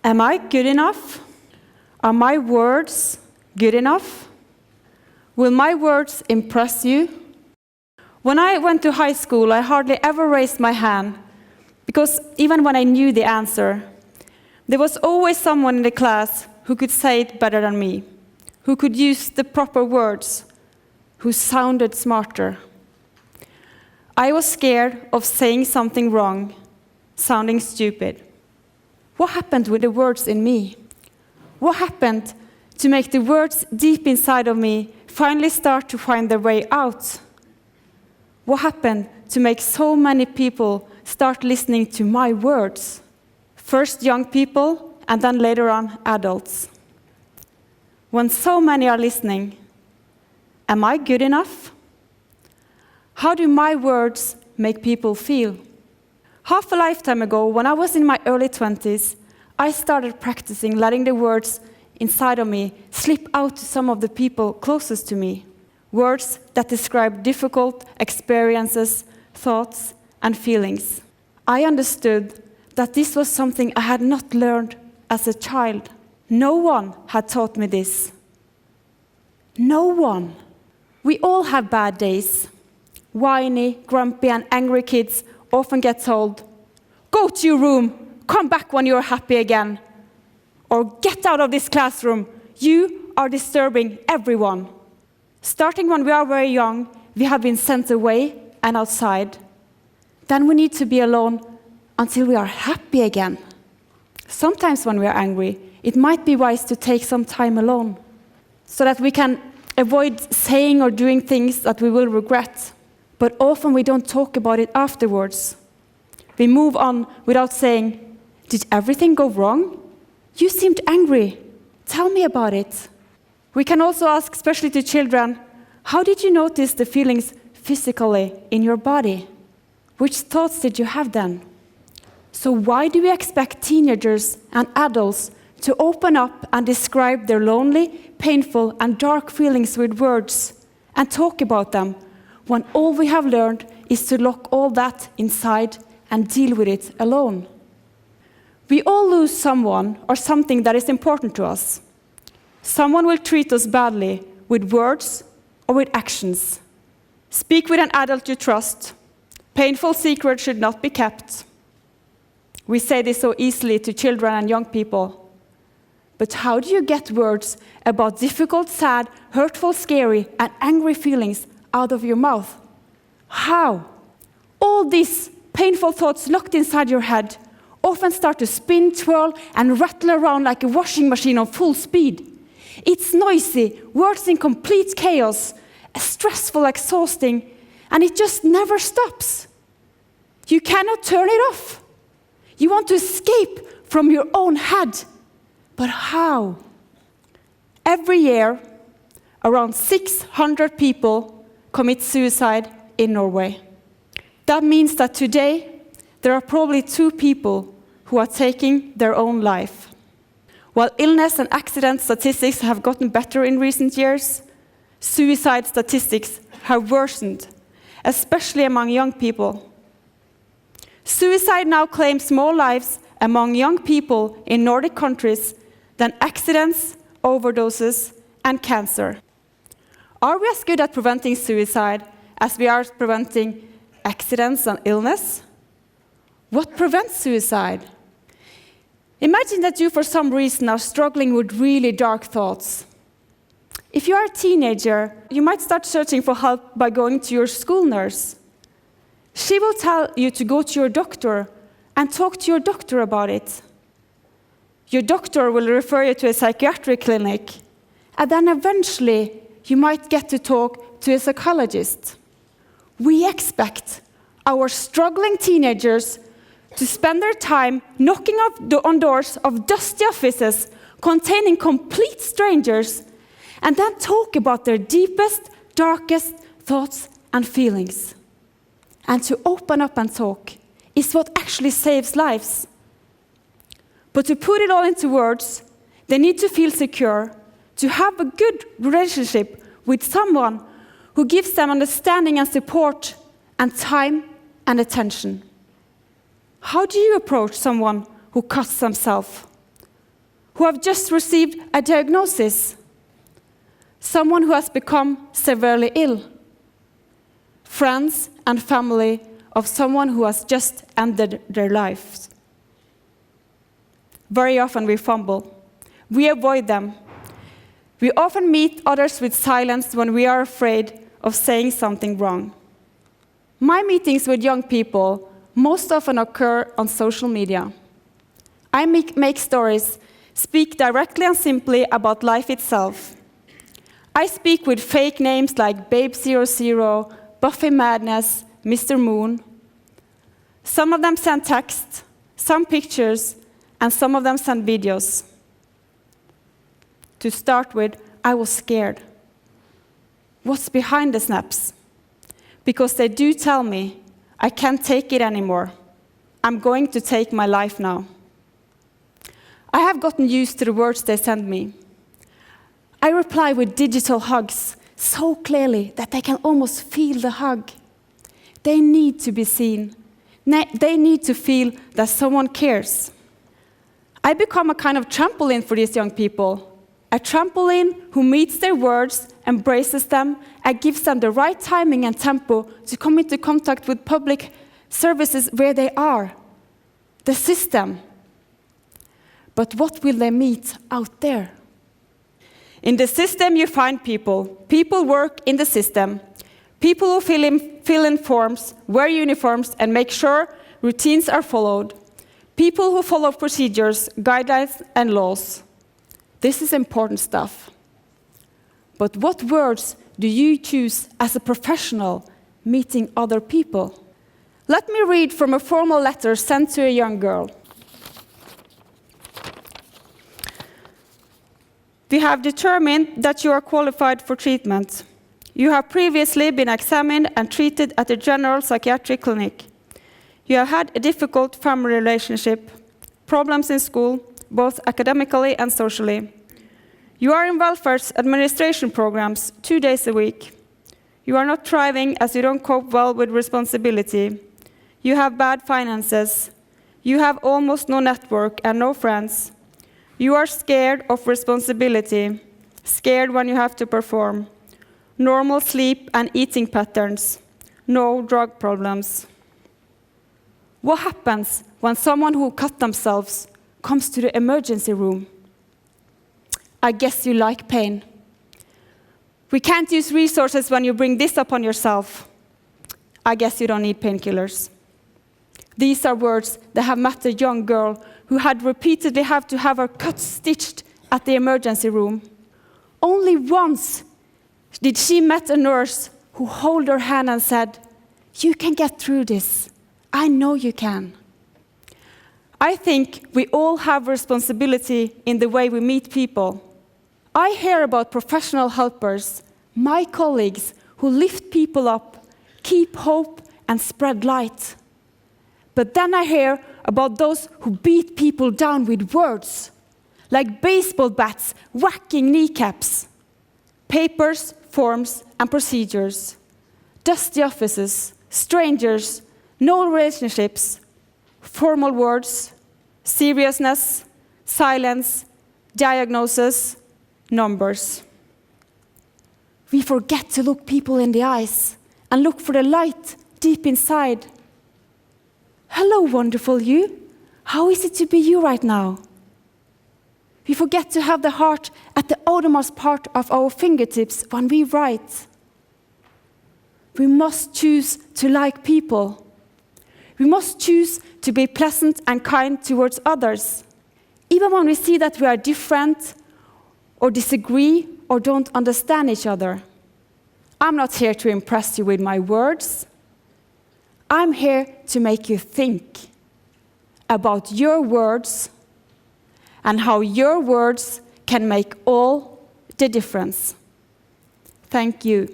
Am I good enough? Are my words good enough? Will my words impress you? When I went to high school, I hardly ever raised my hand, because even when I knew the answer, there was always someone in the class who could say it better than me, who could use the proper words, who sounded smarter. I was scared of saying something wrong, sounding stupid. What happened with the words in me? What happened to make the words deep inside of me finally start to find their way out? What happened to make so many people start listening to my words? First young people, and then later on adults. When so many are listening, am I good enough? How do my words make people feel? Half a lifetime ago, when I was in my early 20s, I started practicing letting the words inside of me slip out to some of the people closest to me. Words that describe difficult experiences, thoughts, and feelings. I understood that this was something I had not learned as a child. No one had taught me this. No one. We all have bad days. Whiny, grumpy, and angry kids often get told, "Go to your room, come back when you're happy again." Or "Get out of this classroom, you are disturbing everyone." Starting when we are very young, we have been sent away and outside. Then we need to be alone until we are happy again. Sometimes when we are angry, it might be wise to take some time alone, so that we can avoid saying or doing things that we will regret. But often we don't talk about it afterwards. We move on without saying, "Did everything go wrong? You seemed angry. Tell me about it." We can also ask, especially to children, "How did you notice the feelings physically in your body? Which thoughts did you have then?" So why do we expect teenagers and adults to open up and describe their lonely, painful, and dark feelings with words and talk about them, when all we have learned is to lock all that inside and deal with it alone? We all lose someone or something that is important to us. Someone will treat us badly with words or with actions. Speak with an adult you trust. Painful secrets should not be kept. We say this so easily to children and young people. But how do you get words about difficult, sad, hurtful, scary, and angry feelings out of your mouth? How? All these painful thoughts locked inside your head often start to spin, twirl, and rattle around like a washing machine on full speed. It's noisy, words in complete chaos, stressful, exhausting, and it just never stops. You cannot turn it off. You want to escape from your own head. But how? Every year, around 600 people commit suicide in Norway. That means that today, there are probably 2 people who are taking their own life. While illness and accident statistics have gotten better in recent years, suicide statistics have worsened, especially among young people. Suicide now claims more lives among young people in Nordic countries than accidents, overdoses, and cancer. Are we as good at preventing suicide as we are preventing accidents and illness? What prevents suicide? Imagine that you, for some reason, are struggling with really dark thoughts. If you are a teenager, you might start searching for help by going to your school nurse. She will tell you to go to your doctor and talk to your doctor about it. Your doctor will refer you to a psychiatric clinic, and then eventually you might get to talk to a psychologist. We expect our struggling teenagers to spend their time knocking on doors of dusty offices containing complete strangers, and then talk about their deepest, darkest thoughts and feelings. And to open up and talk is what actually saves lives. But to put it all into words, they need to feel secure, to have a good relationship with someone who gives them understanding and support and time and attention. How do you approach someone who cuts themselves? who have just received a diagnosis, someone who has become severely ill, friends and family of someone who has just ended their lives. Very often we fumble. We avoid them. We often meet others with silence when we are afraid of saying something wrong. My meetings with young people most often occur on social media. I make stories, speak directly and simply about life itself. I speak with fake names like Babe00, Buffy Madness, Mr. Moon. Some of them send text, some pictures, and some of them send videos. To start with, I was scared. What's behind the snaps? Because they do tell me, I can't take it anymore. I'm going to take my life now. I have gotten used to the words they send me. I reply with digital hugs, so clearly that they can almost feel the hug. They need to be seen. They need to feel that someone cares. I become a kind of trampoline for these young people. A trampoline who meets their words, embraces them, and gives them the right timing and tempo to come into contact with public services where they are, the system. But what will they meet out there? In the system you find people. People work in the system. People who fill in forms, wear uniforms, and make sure routines are followed. People who follow procedures, guidelines, and laws. This is important stuff. But what words do you choose as a professional meeting other people? Let me read from a formal letter sent to a young girl. We have determined that you are qualified for treatment. You have previously been examined and treated at a general psychiatric clinic. You have had a difficult family relationship, problems in school, both academically and socially. You are in welfare administration programs 2 days a week. You are not thriving as you don't cope well with responsibility. You have bad finances. You have almost no network and no friends. You are scared of responsibility, scared when you have to perform. Normal sleep and eating patterns. No drug problems. What happens when someone who cut themselves comes to the emergency room? I guess you like pain. We can't use resources when you bring this upon yourself. I guess you don't need painkillers. These are words that have met a young girl who had repeatedly had to have her cut stitched at the emergency room. Only once did she meet a nurse who held her hand and said, "You can get through this. I know you can." I think we all have responsibility in the way we meet people. I hear about professional helpers, my colleagues, who lift people up, keep hope, and spread light. But then I hear about those who beat people down with words, like baseball bats whacking kneecaps. Papers, forms, and procedures. Dusty offices, strangers, no relationships, formal words, seriousness, silence, diagnosis, numbers. We forget to look people in the eyes and look for the light deep inside. Hello, wonderful you. How is it to be you right now? We forget to have the heart at the outermost part of our fingertips when we write. We must choose to like people. We must choose to be pleasant and kind towards others, even when we see that we are different or disagree or don't understand each other. I'm not here to impress you with my words. I'm here to make you think about your words and how your words can make all the difference. Thank you.